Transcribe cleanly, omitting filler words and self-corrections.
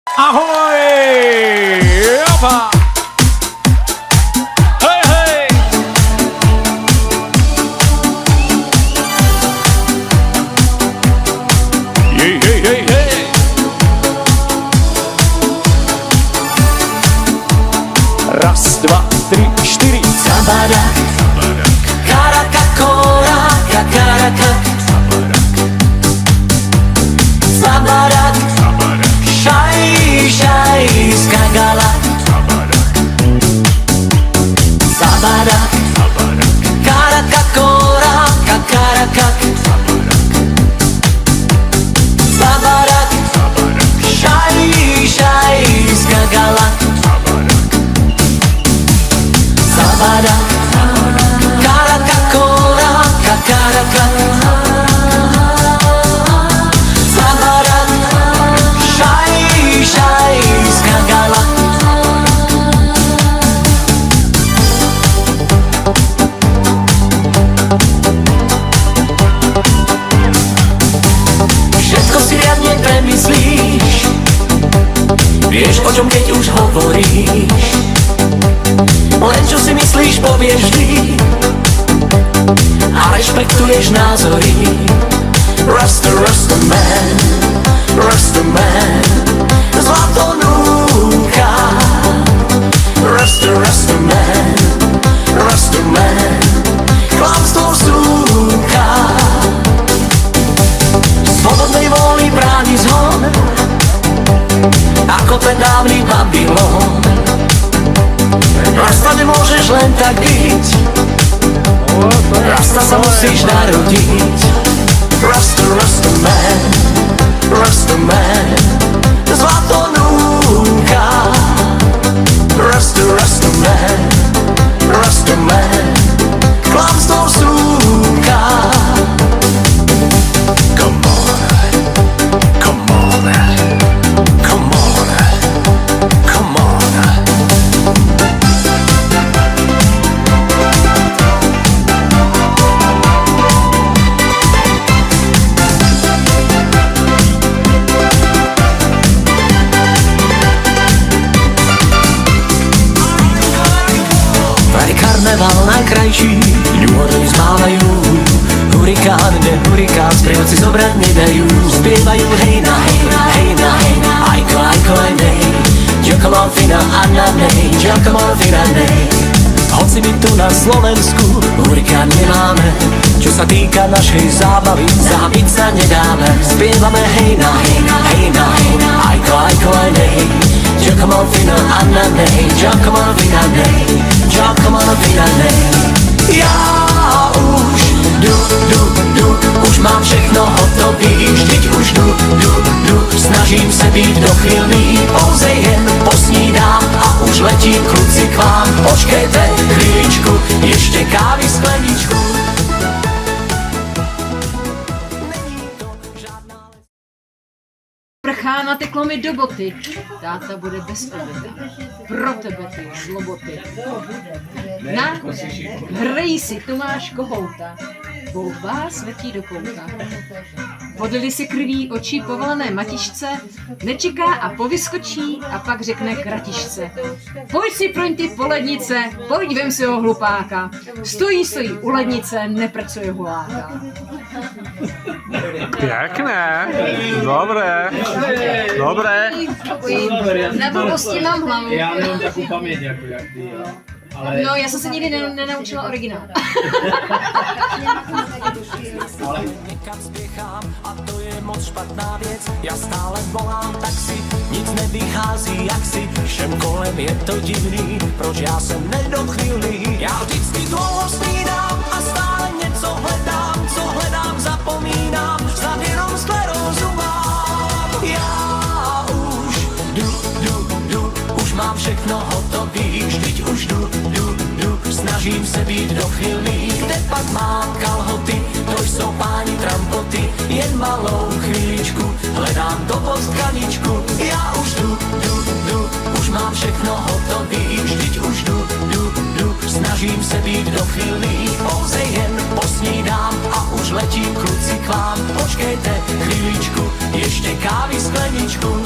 Ahoj! Opa! Hej, hej! Jej, hej, hej, hej! Raz, dva, tri, štyri. Zabarak, karaka, koraka, karaka. Zabarak, šaj, šaj, skagala. Zabarak, karaka, koraka, karaka. Zabarak, šaj, šaj, skagala. Zabarak, karaka, koraka, karaka. Zabarak, šaj, šaj, skagala. Všetko si riadne premyslíš, vieš, o čom keď už hovoríš. Len čo si myslíš, povieš vždy a rešpektuješ názory. Rasta, Rasta man, Rasta man, zlato núka. Rasta, Rasta man, Rasta man, klamstvo súka. Slobodnej vôli bráni zhon, ako ten dávny Babylon. Rasta nemôžeš len tak byť, Rasta sa musíš narodiť. Rasta, Rasta man, Rasta man, zlato núka. Rasta, Rasta man, Rasta man, klamstvo súka. Come on, come on, come on, come on. Karneval najkrajší, ľudia zmávajú. Hurikán, ne hurikán, sprievodci zobrať nedajú. Spievajú hej na hej, hej na hej, ajko, ajko, aj nej. Giacomo fina a na nej, Giacomo fina nej. Hoci my tu na Slovensku hurikán nemáme, čo sa týka našej zábavy, zabiť sa nedáme. Spievame hej na hej, hej na hej, ajko, ajko, aj nej. Giacomo fina a na nej, Giacomo fina nej, Giacomo fina nej. Ja už už mám všechno hotový, vždyť už snažím se být dochylný, pouze jen posnídám a už letím kluci k vám. Počkejte chvíličku, ještě kávy skleničku. Prchá, nateklo mi do boty. Táta bude bez oběda. Pro tebe, ty zloboty. Na, hrej si, tu máš kohouta. Boubá světí do kouta. Podlili si krví oči povalené matičce, nečeká a povyskočí a pak řekne kratičce. Pojď si proň ty po lednice, pojď vem si ho hlupáka. Stojí u lednice, nepracuje huláka. Pěkné, dobré, dobré. Na blbosti mám hlavu. Já nemám takovou paměť, jako jak ty, ale... No, já jsem se nikdy nenaučila originál. Někam spěchám a to je moc špatná věc. Já stále volám taxi, nic nevychází jaksi. Všem kolem je to divný, proč já jsem nedochvilný. Já vždycky dlouho snídám a stále něco hledám. Co hledám, zapomínám, snad jenom sklerózu mám. Já už už mám všechno hotový. Vždyť už snažím se být dochylný. Kde pak mám kalhoty, to jsou páni trampoty. Jen malou chvíličku, hledám to pod tkaničku. Já už už mám všechno hotový. Vždyť už snažím se být dochylný. Pouze jen posnídám a už letím kluci k vám. Počkejte chvíličku, ještě kávy skleničku.